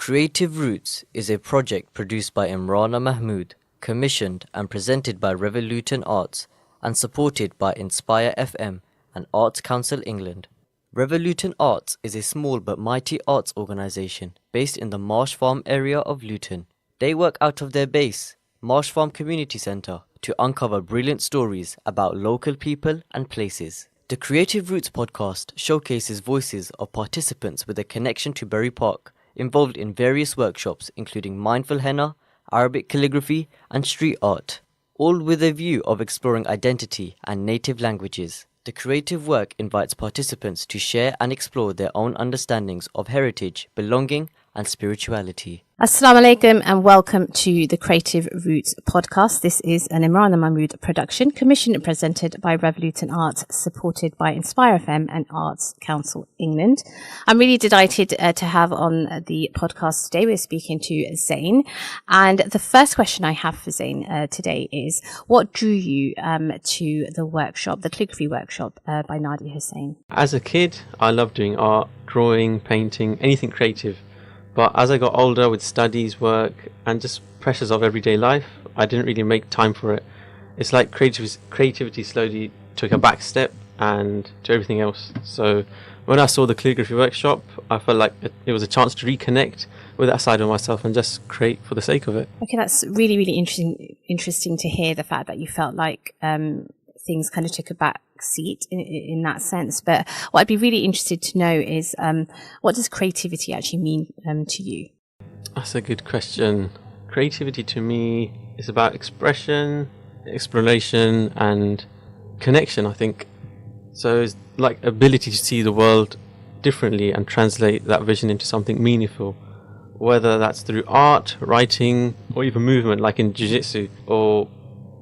Creative Roots is a project produced by Imrana Mahmood, commissioned and presented by Revolution Arts and supported by Inspire FM and Arts Council England. Revolution Arts is a small but mighty arts organisation based in the Marsh Farm area of Luton. They work out of their base, Marsh Farm Community Centre, to uncover brilliant stories about local people and places. The Creative Roots podcast showcases voices of participants with a connection to Bury Park, involved in various workshops including mindful henna, Arabic calligraphy and street art, all with a view of exploring identity and native languages. The creative work invites participants to share and explore their own understandings of heritage, belonging and spirituality. Assalamu alaikum and welcome to the Creative Roots podcast. This is an Imrana Mahmood production, commissioned and presented by Revolution Arts, supported by Inspire FM and Arts Council England. I'm really delighted to have on the podcast today, we're speaking to Zain. And the first question I have for Zain today is, what drew you to the workshop, the calligraphy workshop by Nadia Hussain? As a kid, I loved doing art, drawing, painting, anything creative. But as I got older with studies, work, and just pressures of everyday life, I didn't really make time for it. It's like creativity slowly took a back step and to everything else. So when I saw the calligraphy workshop, I felt like it was a chance to reconnect with that side of myself and just create for the sake of it. Okay, that's really, really interesting to hear the fact that you felt like things kind of took a back seat in that sense. But what I'd be really interested to know is what does creativity actually mean to you? That's a good question. Creativity to me is about expression, exploration and connection, I think. So it's like ability to see the world differently and translate that vision into something meaningful, whether that's through art, writing or even movement like in jiu-jitsu, or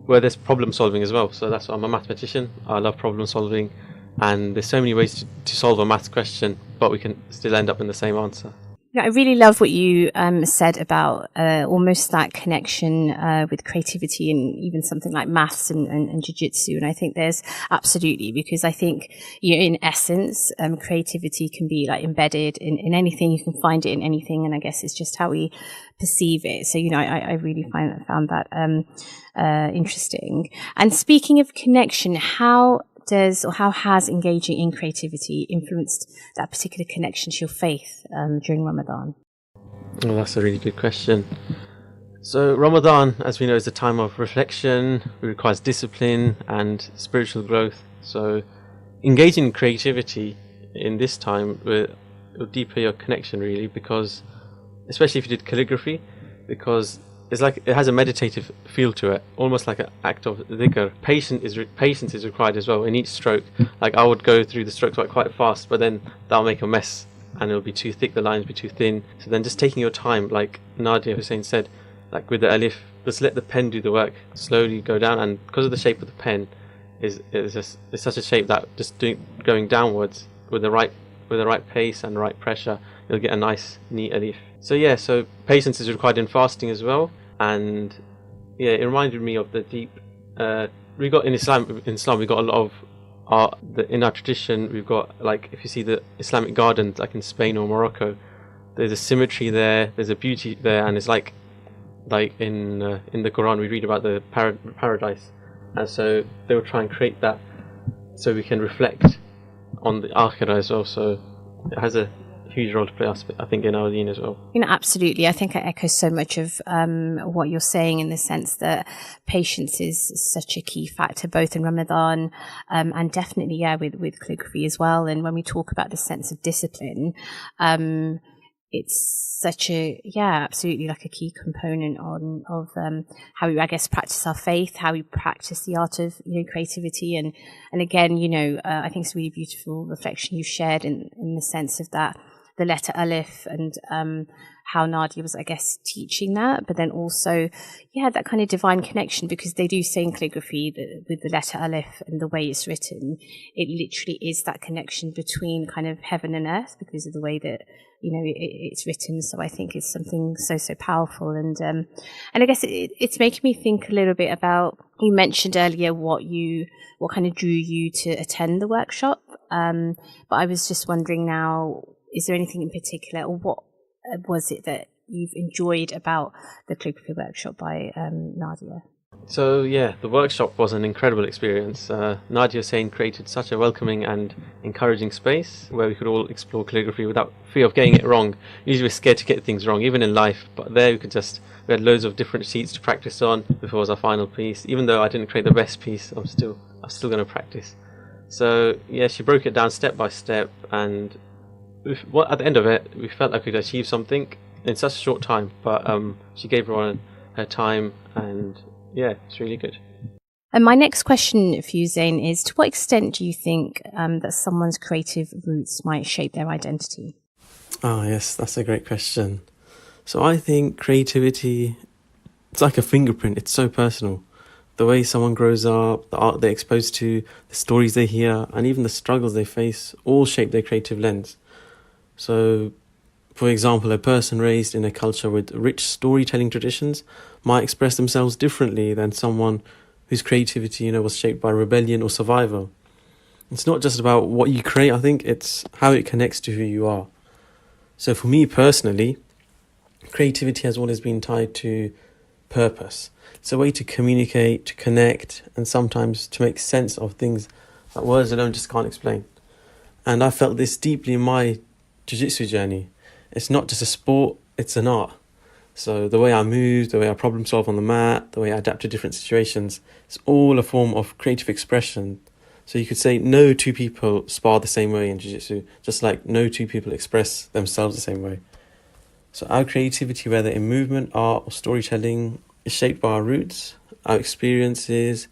where there's problem solving as well. So that's why I'm a mathematician. I love problem solving, and there's so many ways to solve a maths question, but we can still end up in the same answer. Yeah, I really love what you said about almost that connection with creativity and even something like maths and jiu-jitsu. And I think there's absolutely, because I think, you know, in essence, creativity can be like embedded in anything. You can find it in anything. And I guess it's just how we perceive it. So, you know, I really found that interesting. And speaking of connection, how has engaging in creativity influenced that particular connection to your faith during Ramadan? Well, that's a really good question. So Ramadan, as we know, is a time of reflection. It requires discipline and spiritual growth. So engaging in creativity in this time will deepen your connection, really, because especially if you did calligraphy, because it's like it has a meditative feel to it, almost like an act of dhikr. Patience is required as well in each stroke. Like I would go through the strokes quite fast, but then that'll make a mess and it'll be too thick, the lines will be too thin. So then just taking your time, like Nadia Hussain said, like with the alif, just let the pen do the work, slowly go down, and because of the shape of the pen it's such a shape that just going downwards with the right pace and right pressure, you'll get a nice neat alif. So yeah, so patience is required in fasting as well, and yeah, it reminded me of the deep. We got in Islam we got a lot of art. In our tradition, we've got, like, if you see the Islamic gardens, like in Spain or Morocco, there's a symmetry there, there's a beauty there, and it's like in the Quran we read about the paradise, and so they will try and create that so we can reflect on the akhirah as well. So it has a huge role to play, I think, in our deen as well. You know, absolutely. I think I echo so much of what you're saying, in the sense that patience is such a key factor, both in Ramadan and definitely, yeah, with calligraphy as well. And when we talk about the sense of discipline, it's such a, yeah, absolutely, like a key component of how we, I guess, practice our faith, how we practice the art of, you know, creativity. And again, you know, I think it's a really beautiful reflection you shared in the sense of that, the letter Alif, and how Nadia was, I guess, teaching that, but then also, yeah, that kind of divine connection, because they do say in calligraphy that with the letter Alif and the way it's written, it literally is that connection between kind of heaven and earth because of the way that, you know, it's written. So I think it's something so powerful, and I guess it's making me think a little bit about, you mentioned earlier what kind of drew you to attend the workshop, but I was just wondering now, is there anything in particular, or what was it that you've enjoyed about the calligraphy workshop by Nadia? So yeah, the workshop was an incredible experience. Nadia Zain created such a welcoming and encouraging space where we could all explore calligraphy without fear of getting it wrong. Usually we're scared to get things wrong, even in life, but there we had loads of different sheets to practice on before it was our final piece. Even though I didn't create the best piece, I'm still going to practice. So yeah, she broke it down step by step, and at the end of it, we felt like we'd achieved something in such a short time. But she gave everyone her time, and yeah, it's really good. And my next question for you, Zain, is to what extent do you think that someone's creative roots might shape their identity? Ah, yes, that's a great question. So I think creativity, it's like a fingerprint. It's so personal. The way someone grows up, the art they're exposed to, the stories they hear, and even the struggles they face all shape their creative lens. So, for example, a person raised in a culture with rich storytelling traditions might express themselves differently than someone whose creativity, was shaped by rebellion or survival. It's not just about what you create, I think it's how it connects to who you are. So for me personally, creativity has always been tied to purpose. It's a way to communicate, to connect, and sometimes to make sense of things that words alone just can't explain. And I felt this deeply in my jiu-jitsu journey. It's not just a sport, it's an art. So the way I move, the way I problem solve on the mat, the way I adapt to different situations, it's all a form of creative expression. So you could say no two people spar the same way in jiu-jitsu, just like no two people express themselves the same way. So our creativity, whether in movement, art or storytelling, is shaped by our roots, our experiences,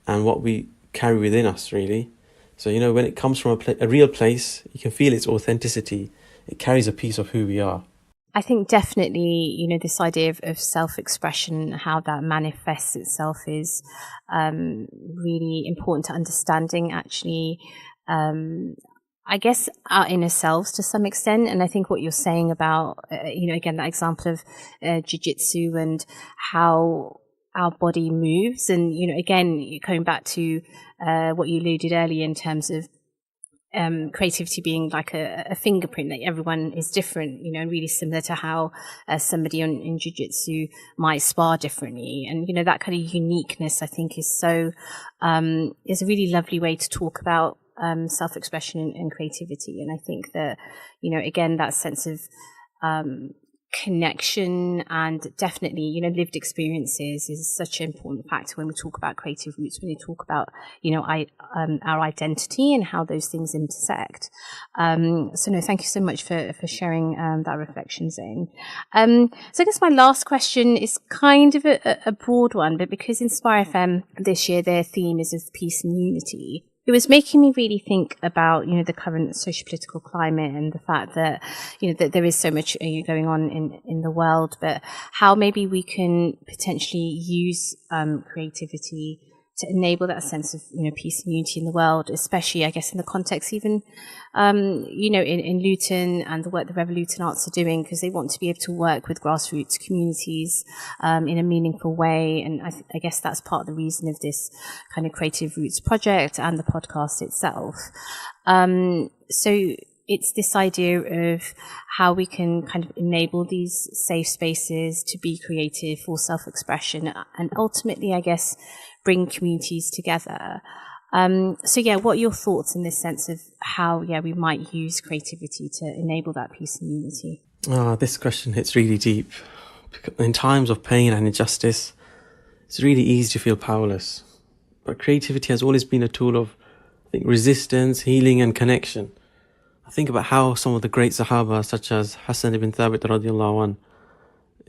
and what we carry within us, really. So, when it comes from a real place, you can feel its authenticity. It carries a piece of who we are. I think definitely, this idea of self-expression, how that manifests itself is really important to understanding, actually, I guess our inner selves to some extent. And I think what you're saying about, again, that example of jiu-jitsu and how our body moves. And, again, coming back to what you alluded earlier in terms of creativity being like a fingerprint, that everyone is different, really similar to how somebody in jiu-jitsu might spar differently. And, that kind of uniqueness, I think, is is a really lovely way to talk about self-expression and creativity. And I think that, again, that sense of connection and definitely, lived experiences is such an important factor when we talk about creative roots, when we talk about, our identity and how those things intersect. So no, thank you so much for sharing that reflection, Zain. So I guess my last question is kind of a broad one, but because Inspire FM this year, their theme is of peace and unity, it was making me really think about, the current socio-political climate and the fact that, that there is so much going on in the world, but how maybe we can potentially use creativity to enable that sense of, peace and unity in the world, especially, I guess, in the context even, in Luton and the work the Revolution Arts are doing, because they want to be able to work with grassroots communities in a meaningful way. And I guess that's part of the reason of this kind of Creative Roots project and the podcast itself. So it's this idea of how we can kind of enable these safe spaces to be creative for self-expression and ultimately, I guess, bring communities together. So yeah, what are your thoughts in this sense of how, we might use creativity to enable that peace and unity? This question hits really deep. In times of pain and injustice, it's really easy to feel powerless. But creativity has always been a tool of, I think, resistance, healing and connection. I think about how some of the great Sahaba, such as Hassan ibn Thabit radiallahu anh,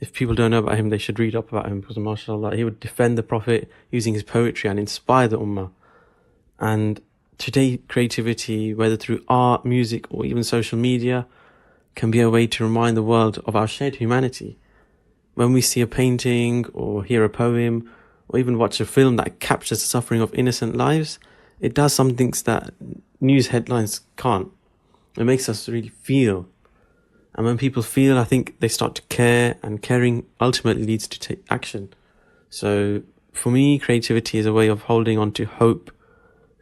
if people don't know about him, they should read up about him, because mashallah, he would defend the Prophet using his poetry and inspire the Ummah. And today, creativity, whether through art, music, or even social media, can be a way to remind the world of our shared humanity. When we see a painting or hear a poem or even watch a film that captures the suffering of innocent lives, it does some things that news headlines can't. It makes us really feel. And when people feel, I think they start to care, and caring ultimately leads to action. So for me, creativity is a way of holding on to hope,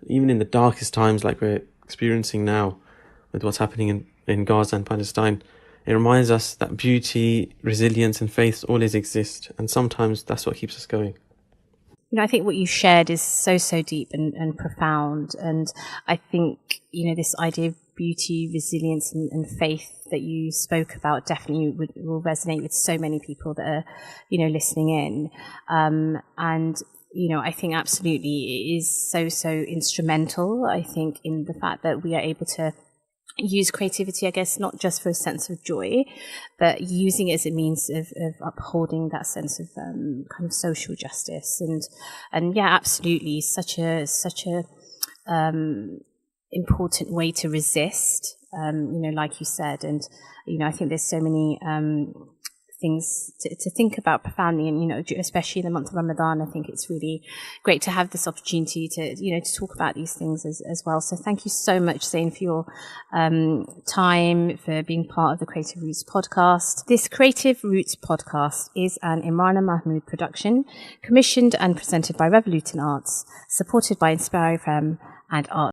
even in the darkest times like we're experiencing now with what's happening in Gaza and Palestine. It reminds us that beauty, resilience and faith always exist, and sometimes that's what keeps us going. I think what you shared is so deep and profound. And I think, this idea of beauty, resilience and faith that you spoke about definitely will resonate with so many people that are, listening in. And, I think absolutely it is so instrumental, I think, in the fact that we are able to use creativity, I guess, not just for a sense of joy, but using it as a means of upholding that sense of kind of social justice. And yeah, absolutely, such a important way to resist, like you said. And, I think there's so many things to think about profoundly, and especially in the month of Ramadan, I think it's really great to have this opportunity to talk about these things as well. So thank you so much, Zain, for your time, for being part of the Creative Roots podcast. This Creative Roots podcast is an Imrana Mahmood production, commissioned and presented by Revolution Arts, supported by Inspire FM and Art